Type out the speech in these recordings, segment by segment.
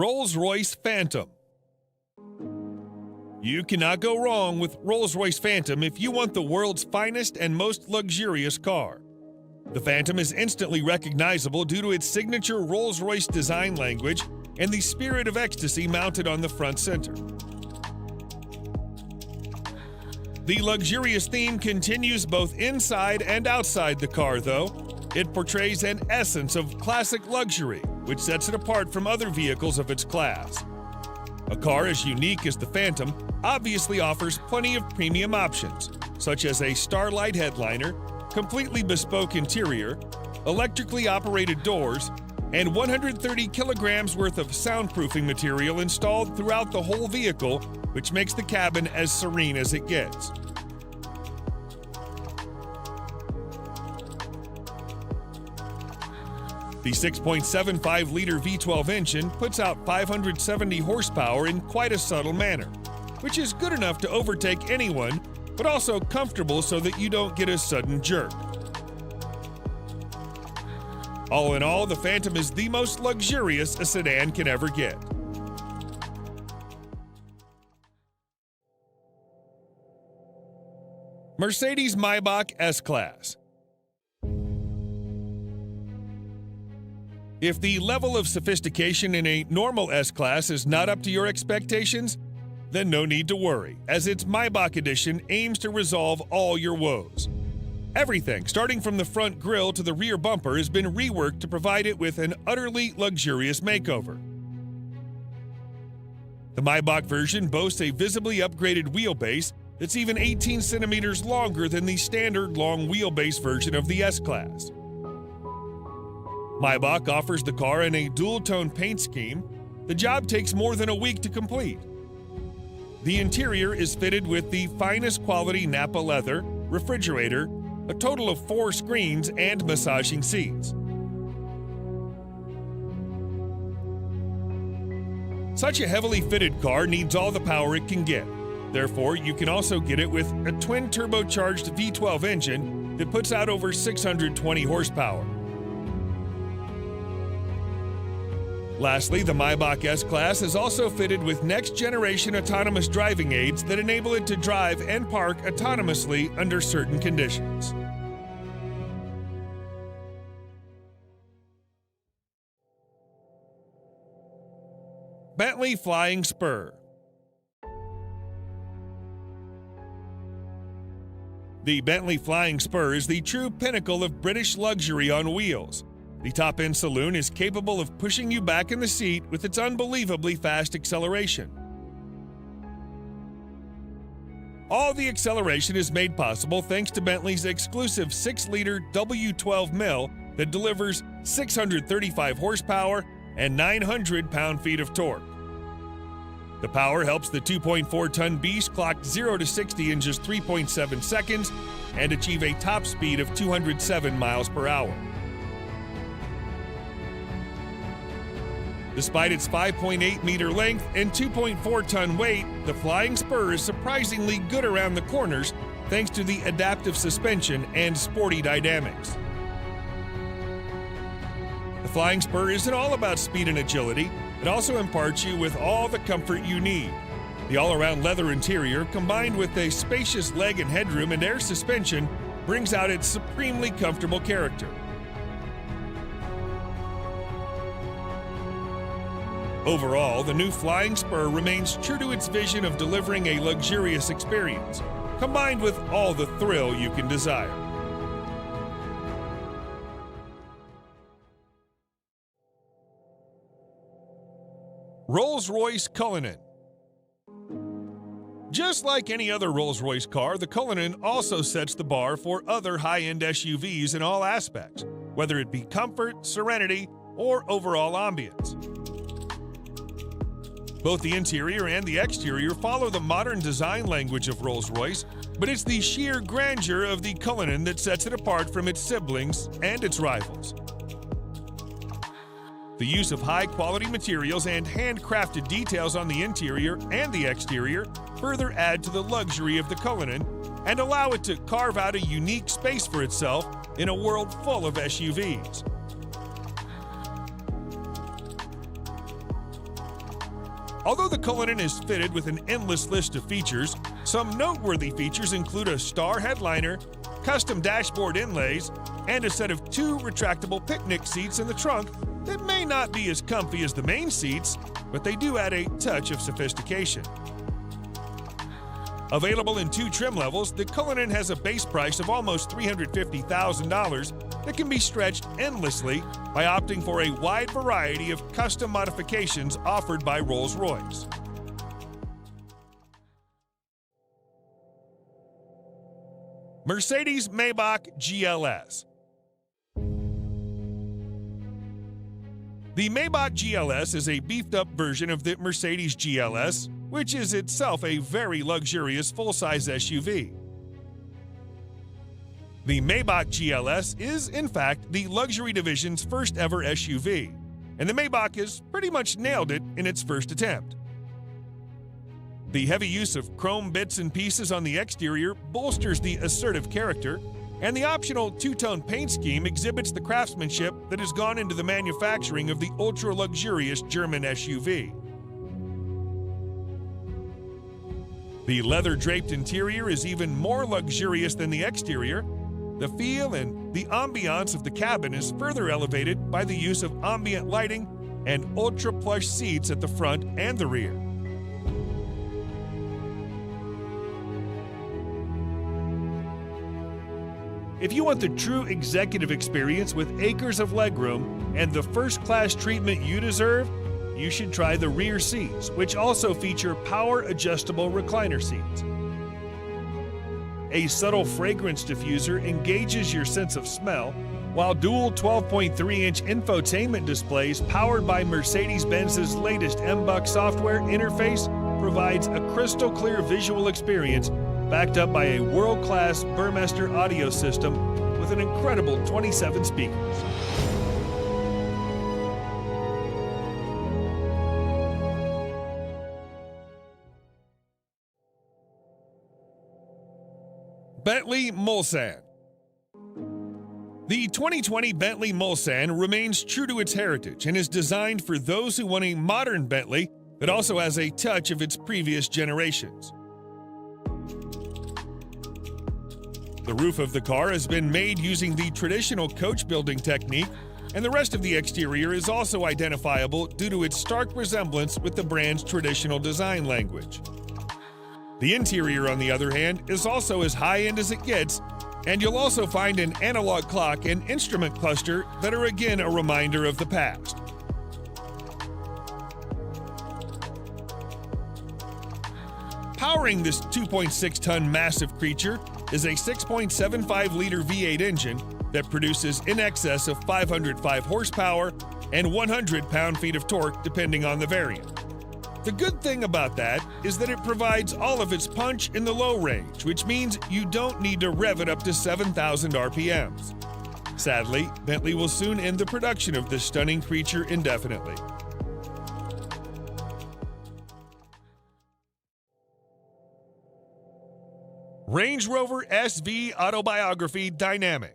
Rolls-Royce Phantom. You cannot go wrong with Rolls-Royce Phantom if you want the world's finest and most luxurious car. The Phantom is instantly recognizable due to its signature Rolls-Royce design language and the spirit of ecstasy mounted on the front center. The luxurious theme continues both inside and outside the car, though. It portrays an essence of classic luxury, which sets it apart from other vehicles of its class. A car as unique as the Phantom obviously offers plenty of premium options, such as a Starlight headliner, completely bespoke interior, electrically operated doors, and 130 kilograms worth of soundproofing material installed throughout the whole vehicle, which makes the cabin as serene as it gets. The 6.75-liter V12 engine puts out 570 horsepower in quite a subtle manner, which is good enough to overtake anyone, but also comfortable so that you don't get a sudden jerk. All in all, the Phantom is the most luxurious a sedan can ever get. Mercedes-Maybach S-Class. If the level of sophistication in a normal S-Class is not up to your expectations, then no need to worry, as its Maybach edition aims to resolve all your woes. Everything, starting from the front grille to the rear bumper, has been reworked to provide it with an utterly luxurious makeover. The Maybach version boasts a visibly upgraded wheelbase that's even 18 centimeters longer than the standard long wheelbase version of the S-Class. Maybach offers the car in a dual-tone paint scheme. The job takes more than a week to complete. The interior is fitted with the finest quality Napa leather, refrigerator, a total of 4 screens, and massaging seats. Such a heavily fitted car needs all the power it can get. Therefore, you can also get it with a twin-turbocharged V12 engine that puts out over 620 horsepower. Lastly, the Maybach S-Class is also fitted with next-generation autonomous driving aids that enable it to drive and park autonomously under certain conditions. Bentley Flying Spur. The Bentley Flying Spur is the true pinnacle of British luxury on wheels. The top-end saloon is capable of pushing you back in the seat with its unbelievably fast acceleration. All the acceleration is made possible thanks to Bentley's exclusive 6-liter W12 mill that delivers 635 horsepower and 900 pound-feet of torque. The power helps the 2.4-ton beast clock 0 to 60 in just 3.7 seconds and achieve a top speed of 207 miles per hour. Despite its 5.8-meter length and 2.4-ton weight, the Flying Spur is surprisingly good around the corners thanks to the adaptive suspension and sporty dynamics. The Flying Spur isn't all about speed and agility. It also imparts you with all the comfort you need. The all-around leather interior, combined with a spacious leg and headroom and air suspension, brings out its supremely comfortable character. Overall, the new Flying Spur remains true to its vision of delivering a luxurious experience, combined with all the thrill you can desire. Rolls-Royce Cullinan. Just like any other Rolls-Royce car, the Cullinan also sets the bar for other high-end SUVs in all aspects, whether it be comfort, serenity, or overall ambience. Both the interior and the exterior follow the modern design language of Rolls-Royce, but it's the sheer grandeur of the Cullinan that sets it apart from its siblings and its rivals. The use of high-quality materials and handcrafted details on the interior and the exterior further add to the luxury of the Cullinan and allow it to carve out a unique space for itself in a world full of SUVs. Although the Cullinan is fitted with an endless list of features, some noteworthy features include a star headliner, custom dashboard inlays, and a set of 2 retractable picnic seats in the trunk that may not be as comfy as the main seats, but they do add a touch of sophistication. Available in 2 trim levels, the Cullinan has a base price of almost $350,000 that can be stretched endlessly by opting for a wide variety of custom modifications offered by Rolls-Royce. Mercedes-Maybach GLS. The Maybach GLS is a beefed-up version of the Mercedes GLS, which is itself a very luxurious full-size SUV. The Maybach GLS is, in fact, the luxury division's first-ever SUV, and the Maybach has pretty much nailed it in its first attempt. The heavy use of chrome bits and pieces on the exterior bolsters the assertive character, and the optional 2-tone paint scheme exhibits the craftsmanship that has gone into the manufacturing of the ultra-luxurious German SUV. The leather-draped interior is even more luxurious than the exterior. The feel and the ambiance of the cabin is further elevated by the use of ambient lighting and ultra-plush seats at the front and the rear. If you want the true executive experience with acres of legroom and the first-class treatment you deserve, you should try the rear seats, which also feature power-adjustable recliner seats. A subtle fragrance diffuser engages your sense of smell, while dual 12.3-inch infotainment displays powered by Mercedes-Benz's latest MBUX software interface provides a crystal-clear visual experience backed up by a world-class Burmester audio system with an incredible 27 speakers. Bentley Mulsanne. The 2020 Bentley Mulsanne remains true to its heritage and is designed for those who want a modern Bentley that also has a touch of its previous generations. The roof of the car has been made using the traditional coach building technique, and the rest of the exterior is also identifiable due to its stark resemblance with the brand's traditional design language. The interior, on the other hand, is also as high-end as it gets, and you'll also find an analog clock and instrument cluster that are again a reminder of the past. Powering this 2.6-ton massive creature is a 6.75-liter V8 engine that produces in excess of 505 horsepower and 100 pound-feet of torque depending on the variant. The good thing about that is that it provides all of its punch in the low range, which means you don't need to rev it up to 7,000 RPMs. Sadly, Bentley will soon end the production of this stunning creature indefinitely. Range Rover SV Autobiography Dynamic.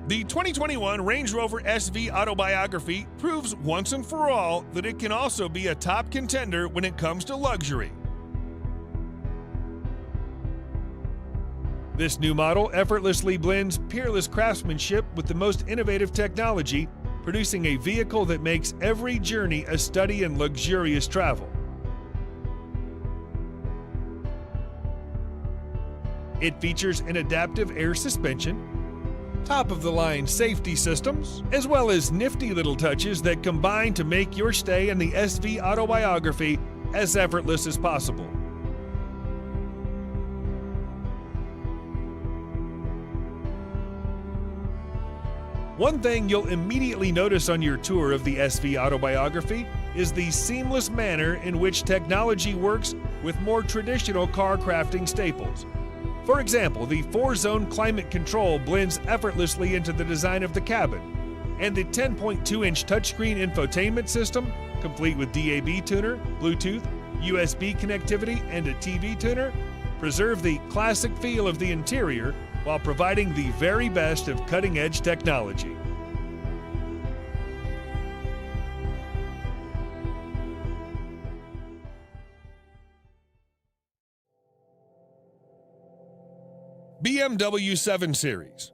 The 2021 Range Rover SV Autobiography proves once and for all that it can also be a top contender when it comes to luxury. This new model effortlessly blends peerless craftsmanship with the most innovative technology, producing a vehicle that makes every journey a study in luxurious travel. It features an adaptive air suspension, top-of-the-line safety systems, as well as nifty little touches that combine to make your stay in the SV Autobiography as effortless as possible. One thing you'll immediately notice on your tour of the SV Autobiography is the seamless manner in which technology works with more traditional car crafting staples. For example, the 4-zone climate control blends effortlessly into the design of the cabin, and the 10.2-inch touchscreen infotainment system, complete with DAB tuner, Bluetooth, USB connectivity, and a TV tuner, preserve the classic feel of the interior while providing the very best of cutting-edge technology. BMW 7 Series.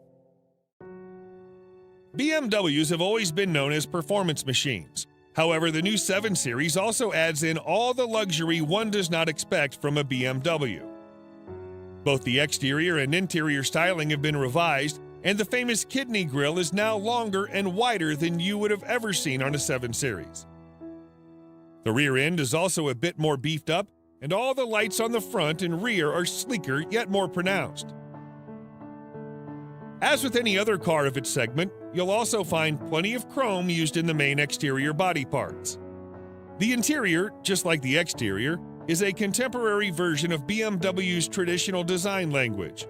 BMWs have always been known as performance machines. However, the new 7 Series also adds in all the luxury one does not expect from a BMW. Both the exterior and interior styling have been revised, and the famous kidney grille is now longer and wider than you would have ever seen on a 7 Series. The rear end is also a bit more beefed up, and all the lights on the front and rear are sleeker yet more pronounced. As with any other car of its segment, you'll also find plenty of chrome used in the main exterior body parts. The interior, just like the exterior, is a contemporary version of BMW's traditional design language.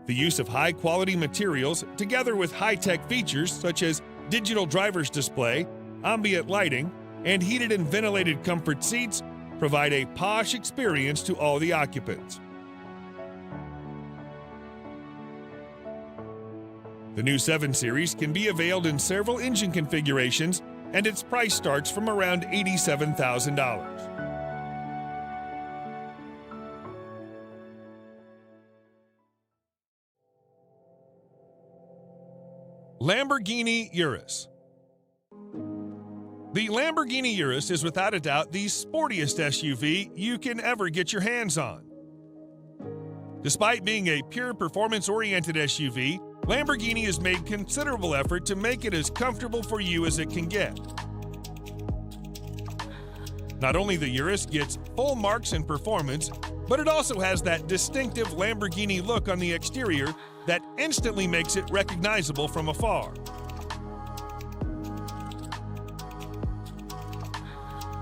The use of high-quality materials, together with high-tech features such as digital driver's display, ambient lighting, and heated and ventilated comfort seats, provide a posh experience to all the occupants. The new 7 Series can be availed in several engine configurations, and its price starts from around $87,000. Lamborghini Urus. The Lamborghini Urus is without a doubt the sportiest SUV you can ever get your hands on. Despite being a pure performance-oriented SUV, Lamborghini has made considerable effort to make it as comfortable for you as it can get. Not only the Urus gets full marks in performance, but it also has that distinctive Lamborghini look on the exterior that instantly makes it recognizable from afar.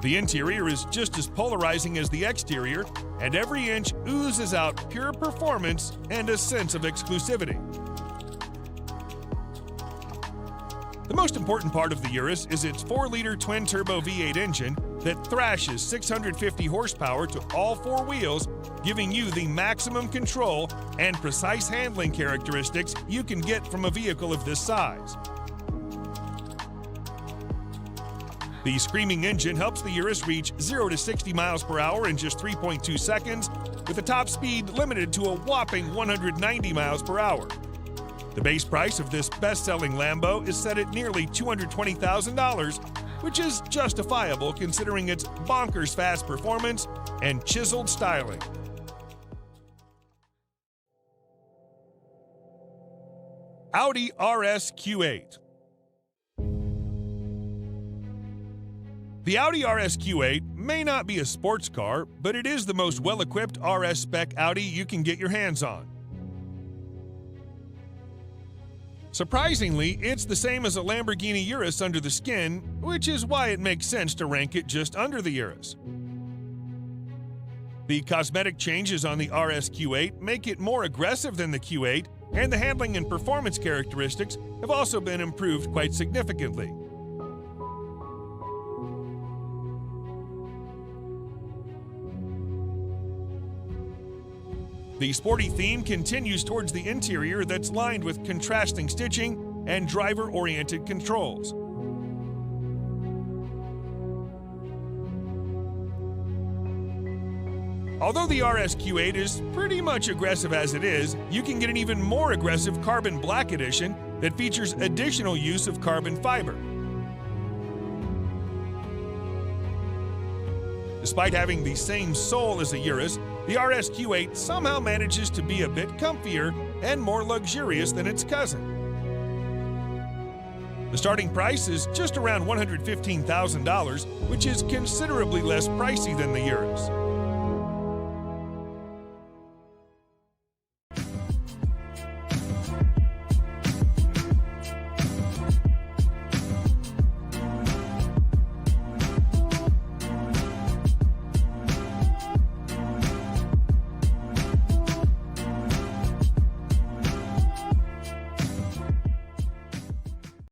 The interior is just as polarizing as the exterior, and every inch oozes out pure performance and a sense of exclusivity. The most important part of the Urus is its 4-liter twin-turbo V8 engine that thrashes 650 horsepower to all 4 wheels, giving you the maximum control and precise handling characteristics you can get from a vehicle of this size. The screaming engine helps the Urus reach 0 to 60 miles per hour in just 3.2 seconds, with a top speed limited to a whopping 190 miles per hour. The base price of this best-selling Lambo is set at nearly $220,000, which is justifiable considering its bonkers fast performance and chiseled styling. Audi RS Q8. The Audi RS Q8 may not be a sports car, but it is the most well-equipped RS spec Audi you can get your hands on. Surprisingly, it's the same as a Lamborghini Urus under the skin, which is why it makes sense to rank it just under the Urus. The cosmetic changes on the RS Q8 make it more aggressive than the Q8, and the handling and performance characteristics have also been improved quite significantly. The sporty theme continues towards the interior that's lined with contrasting stitching and driver-oriented controls. Although the RS Q8 is pretty much aggressive as it is, you can get an even more aggressive Carbon Black Edition that features additional use of carbon fiber. Despite having the same soul as a Urus, the RS Q8 somehow manages to be a bit comfier and more luxurious than its cousin. The starting price is just around $115,000, which is considerably less pricey than the Urus.